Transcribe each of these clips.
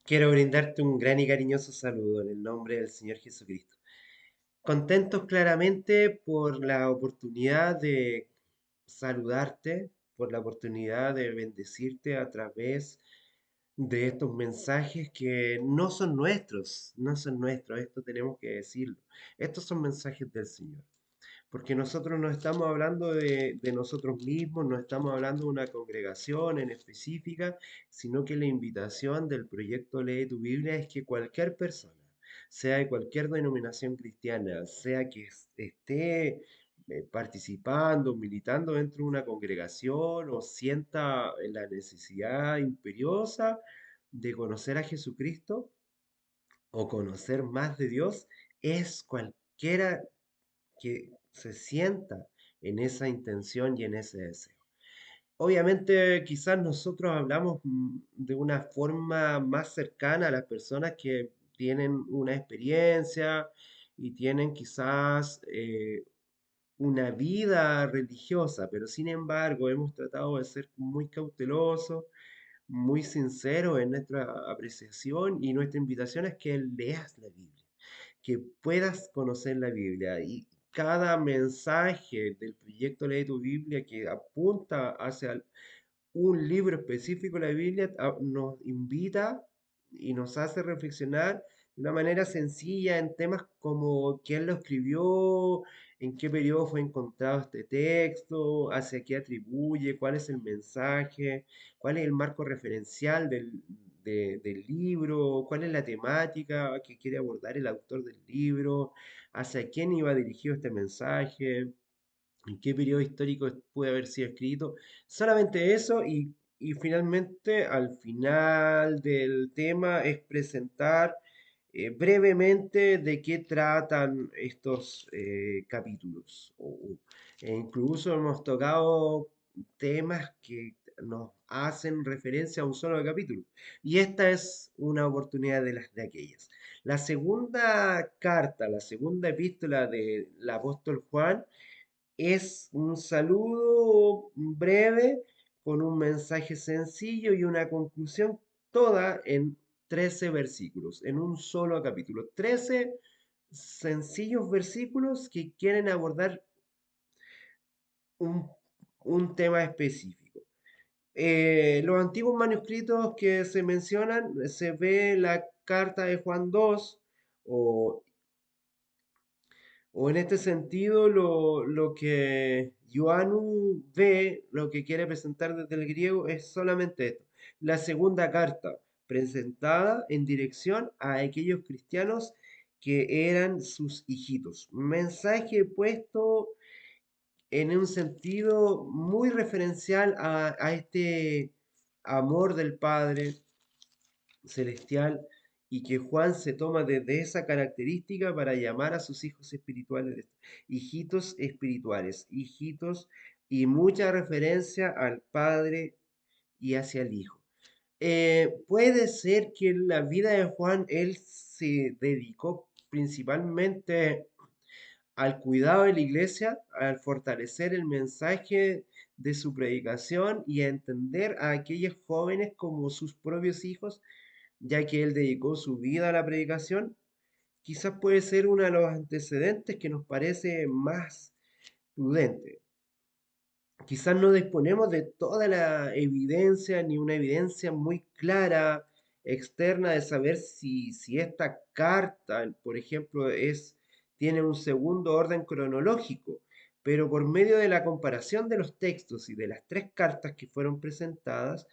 Quiero brindarte un gran y cariñoso saludo en el nombre del Señor Jesucristo. Contentos claramente por la oportunidad de saludarte, por la oportunidad de bendecirte a través de estos mensajes que no son nuestros, no son nuestros, esto tenemos que decirlo. Estos son mensajes del Señor. Porque nosotros no estamos hablando de nosotros mismos, no estamos hablando de una congregación en específica, sino que la invitación del proyecto Lee tu Biblia es que cualquier persona, sea de cualquier denominación cristiana, sea que esté participando, militando dentro de una congregación o sienta la necesidad imperiosa de conocer a Jesucristo o conocer más de Dios, es cualquiera que se sienta en esa intención y en ese deseo. Obviamente, quizás nosotros hablamos de una forma más cercana a las personas que tienen una experiencia y tienen quizás una vida religiosa, pero sin embargo hemos tratado de ser muy cautelosos, muy sinceros en nuestra apreciación y nuestra invitación es que leas la Biblia, que puedas conocer la Biblia y cada mensaje del proyecto Lee tu Biblia que apunta hacia un libro específico de la Biblia nos invita y nos hace reflexionar de una manera sencilla en temas como quién lo escribió, en qué periodo fue encontrado este texto, hacia qué atribuye, cuál es el mensaje, cuál es el marco referencial del libro, cuál es la temática que quiere abordar el autor del libro, hacia quién iba dirigido este mensaje, en qué periodo histórico puede haber sido escrito. Solamente eso y finalmente al final del tema es presentar brevemente de qué tratan estos capítulos. E incluso hemos tocado temas que nos hacen referencia a un solo capítulo. Y esta es una oportunidad de aquellas. La segunda carta, la segunda epístola del apóstol Juan, es un saludo breve con un mensaje sencillo y una conclusión, toda en 13 versículos, en un solo capítulo. 13 sencillos versículos que quieren abordar un, un tema específico. Los antiguos manuscritos que se mencionan, se ve la carta de Juan 2 o O en este sentido, lo que Ioannu ve, lo que quiere presentar desde el griego, es solamente esto. La segunda carta, presentada en dirección a aquellos cristianos que eran sus hijitos. Mensaje puesto en un sentido muy referencial a este amor del Padre celestial y que Juan se toma desde esa característica para llamar a sus hijos espirituales, hijitos y mucha referencia al Padre y hacia el Hijo. Puede ser que en la vida de Juan él se dedicó principalmente al cuidado de la iglesia, al fortalecer el mensaje de su predicación y a entender a aquellos jóvenes como sus propios hijos ya que él dedicó su vida a la predicación, quizás puede ser uno de los antecedentes que nos parece más prudente. Quizás no disponemos de toda la evidencia ni una evidencia muy clara externa de saber si esta carta, por ejemplo, tiene un segundo orden cronológico, pero por medio de la comparación de los textos y de las tres cartas que fueron presentadas,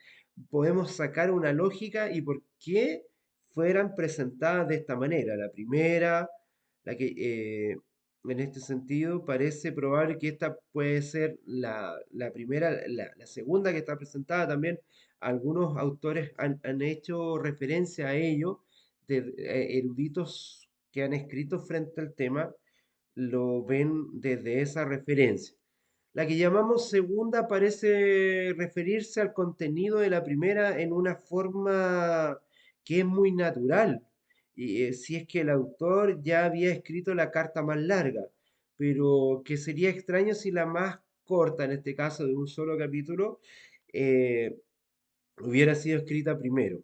podemos sacar una lógica y por qué fueran presentadas de esta manera. La primera, la que en este sentido, parece probable que esta puede ser la primera, la segunda que está presentada también. Algunos autores han hecho referencia a ello, de eruditos que han escrito frente al tema, lo ven desde esa referencia. La que llamamos segunda parece referirse al contenido de la primera en una forma que es muy natural. Y si es que el autor ya había escrito la carta más larga, pero que sería extraño si la más corta, en este caso de un solo capítulo, eh, hubiera sido escrita primero.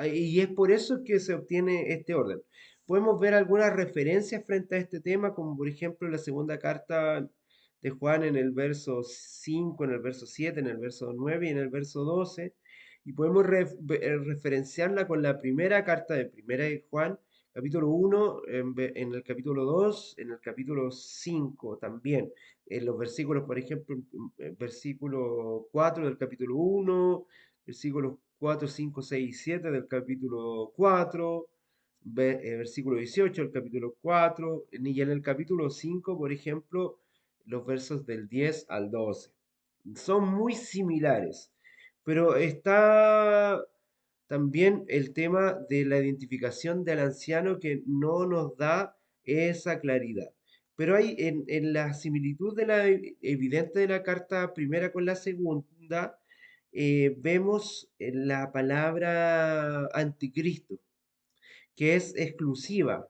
Y es por eso que se obtiene este orden. Podemos ver algunas referencias frente a este tema, como por ejemplo la segunda carta de Juan en el verso 5, en el verso 7, en el verso 9 y en el verso 12. Y podemos referenciarla con la primera carta de Primera de Juan, capítulo 1, en el capítulo 2, en el capítulo 5 también. En los versículos, por ejemplo, versículo 4 del capítulo 1, versículos 4, 5, 6 y 7 del capítulo 4, versículo 18 del capítulo 4, y en el capítulo 5, por ejemplo, los versos del 10 al 12. Son muy similares, pero está también el tema de la identificación del anciano que no nos da esa claridad. Pero hay en la similitud de la evidente de la carta primera con la segunda, vemos la palabra anticristo, que es exclusiva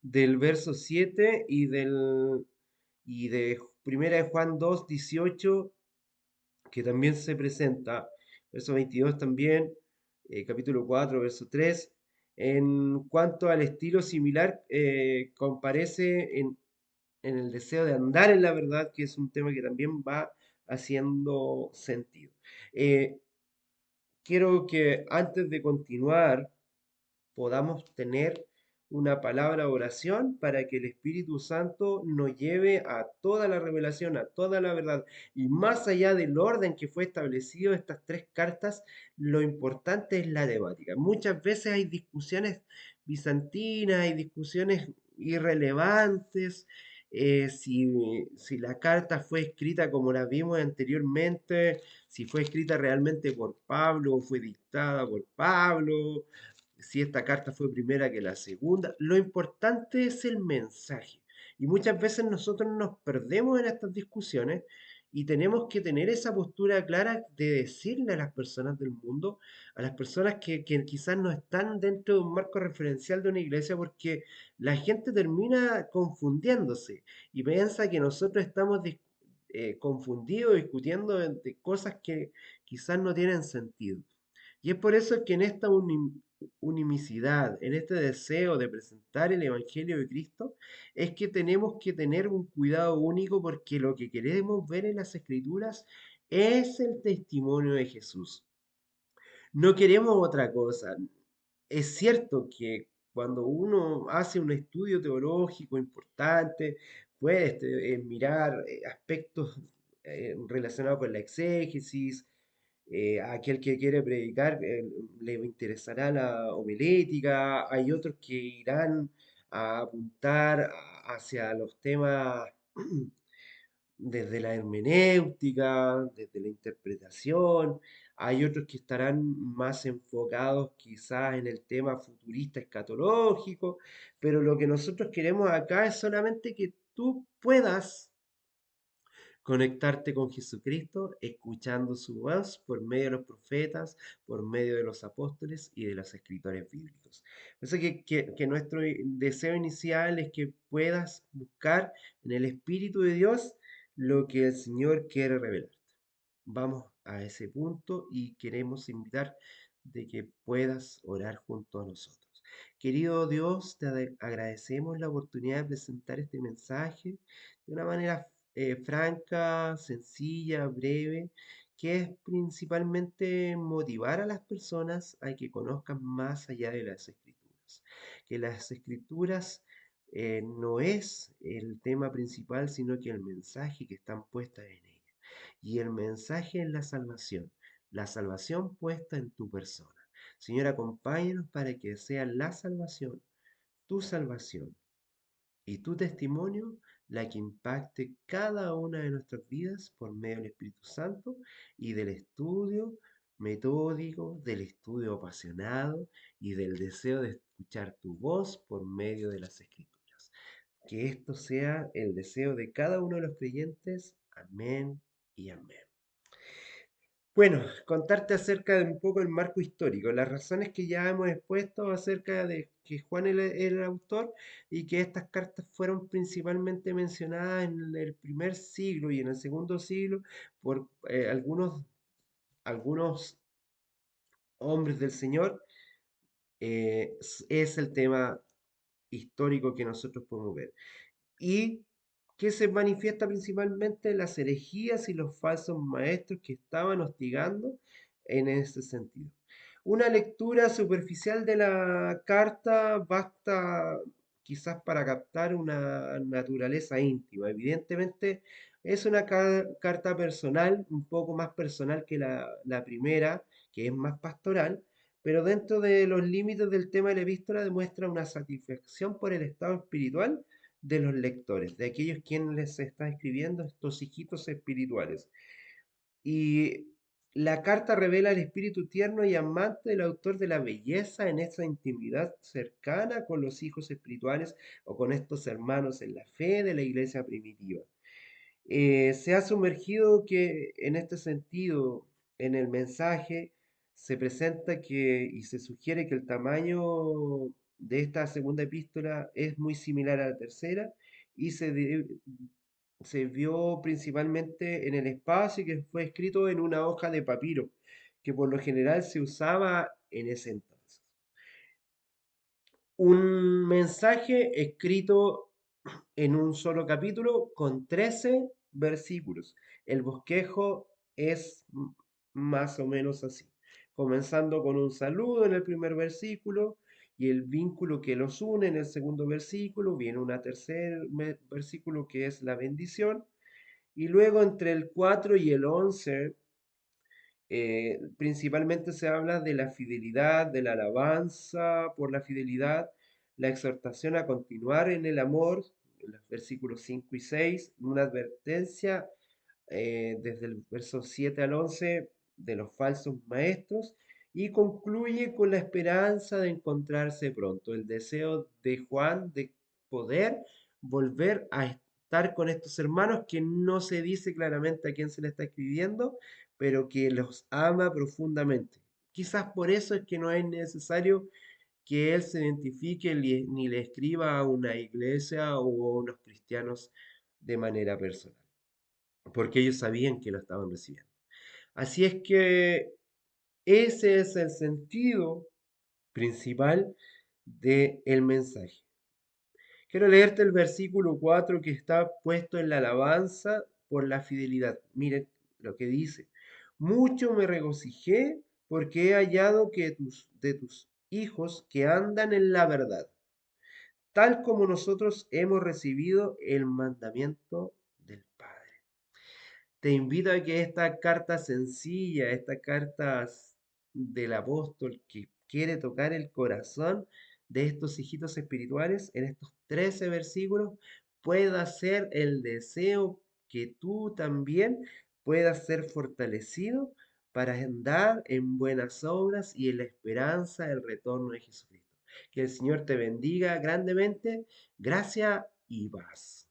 del verso 7 y de primera de Juan 2 18 que también se presenta, verso 22 también, capítulo 4 verso 3. En cuanto al estilo similar, comparece en el deseo de andar en la verdad, que es un tema que también va haciendo sentido. Eh, Quiero que antes de continuar podamos tener una palabra de oración para que el Espíritu Santo nos lleve a toda la revelación, a toda la verdad. Y más allá del orden que fue establecido estas tres cartas, lo importante es la temática. Muchas veces hay discusiones bizantinas, hay discusiones irrelevantes. Si la carta fue escrita como la vimos anteriormente, si fue escrita realmente por Pablo o fue dictada por Pablo, si esta carta fue primera que la segunda. Lo importante es el mensaje. Y muchas veces nosotros nos perdemos en estas discusiones y tenemos que tener esa postura clara de decirle a las personas del mundo, a las personas que quizás no están dentro de un marco referencial de una iglesia, porque la gente termina confundiéndose y piensa que nosotros estamos confundidos, discutiendo de cosas que quizás no tienen sentido. Y es por eso que en esta unimicidad, en este deseo de presentar el Evangelio de Cristo, es que tenemos que tener un cuidado único porque lo que queremos ver en las Escrituras es el testimonio de Jesús. No queremos otra cosa. Es cierto que cuando uno hace un estudio teológico importante, puede mirar aspectos relacionados con la exégesis, aquel que quiere predicar le interesará la homilética, hay otros que irán a apuntar hacia los temas desde la hermenéutica, desde la interpretación, hay otros que estarán más enfocados quizás en el tema futurista escatológico, pero lo que nosotros queremos acá es solamente que tú puedas conectarte con Jesucristo, escuchando su voz por medio de los profetas, por medio de los apóstoles y de los escritores bíblicos. Por eso que nuestro deseo inicial es que puedas buscar en el Espíritu de Dios lo que el Señor quiere revelarte. Vamos a ese punto y queremos invitar de que puedas orar junto a nosotros. Querido Dios, te agradecemos la oportunidad de presentar este mensaje de una manera franca, sencilla, breve, que es principalmente motivar a las personas a que conozcan más allá de las escrituras. Que las escrituras no es el tema principal, sino que el mensaje que están puestas en ellas. Y el mensaje es la salvación puesta en tu persona. Señor, acompáñanos para que sea la salvación, tu salvación y tu testimonio la que impacte cada una de nuestras vidas por medio del Espíritu Santo y del estudio metódico, del estudio apasionado y del deseo de escuchar tu voz por medio de las Escrituras. Que esto sea el deseo de cada uno de los creyentes. Amén y amén. Bueno, contarte acerca de un poco el marco histórico, las razones que ya hemos expuesto acerca de que Juan era el autor y que estas cartas fueron principalmente mencionadas en el primer siglo y en el segundo siglo por algunos hombres del Señor es el tema histórico que nosotros podemos ver. Y que se manifiesta principalmente en las herejías y los falsos maestros que estaban hostigando en ese sentido. Una lectura superficial de la carta basta quizás para captar una naturaleza íntima. Evidentemente es una carta personal, un poco más personal que la primera, que es más pastoral, pero dentro de los límites del tema de la epístola demuestra una satisfacción por el estado espiritual de los lectores, de aquellos quienes les está escribiendo estos hijitos espirituales. Y la carta revela el espíritu tierno y amante del autor de la belleza en esa intimidad cercana con los hijos espirituales o con estos hermanos en la fe de la iglesia primitiva. Se ha sumergido que en este sentido, en el mensaje, se presenta que y se sugiere que el tamaño de esta segunda epístola es muy similar a la tercera y se vio principalmente en el espacio y que fue escrito en una hoja de papiro, que por lo general se usaba en ese entonces. Un mensaje escrito en un solo capítulo con 13 versículos. El bosquejo es más o menos así, comenzando con un saludo en el primer versículo y el vínculo que los une en el segundo versículo, viene un tercer versículo que es la bendición, y luego entre el 4 y el 11 principalmente se habla de la fidelidad, de la alabanza por la fidelidad, la exhortación a continuar en el amor, en los versículos 5 y 6, una advertencia desde el verso 7 al 11 de los falsos maestros y concluye con la esperanza de encontrarse pronto, el deseo de Juan de poder volver a estar con estos hermanos que no se dice claramente a quién se le está escribiendo, pero que los ama profundamente. Quizás por eso es que no es necesario que él se identifique ni le escriba a una iglesia o a unos cristianos de manera personal, porque ellos sabían que lo estaban recibiendo. Así es que ese es el sentido principal del mensaje. Quiero leerte el versículo 4 que está puesto en la alabanza por la fidelidad. Miren lo que dice. Mucho me regocijé porque he hallado que de tus hijos que andan en la verdad, tal como nosotros hemos recibido el mandamiento del Padre. Te invito a que esta carta sencilla, esta carta del apóstol que quiere tocar el corazón de estos hijitos espirituales en estos 13 versículos, pueda ser el deseo que tú también puedas ser fortalecido para andar en buenas obras y en la esperanza del retorno de Jesucristo. Que el Señor te bendiga grandemente. Gracias y paz.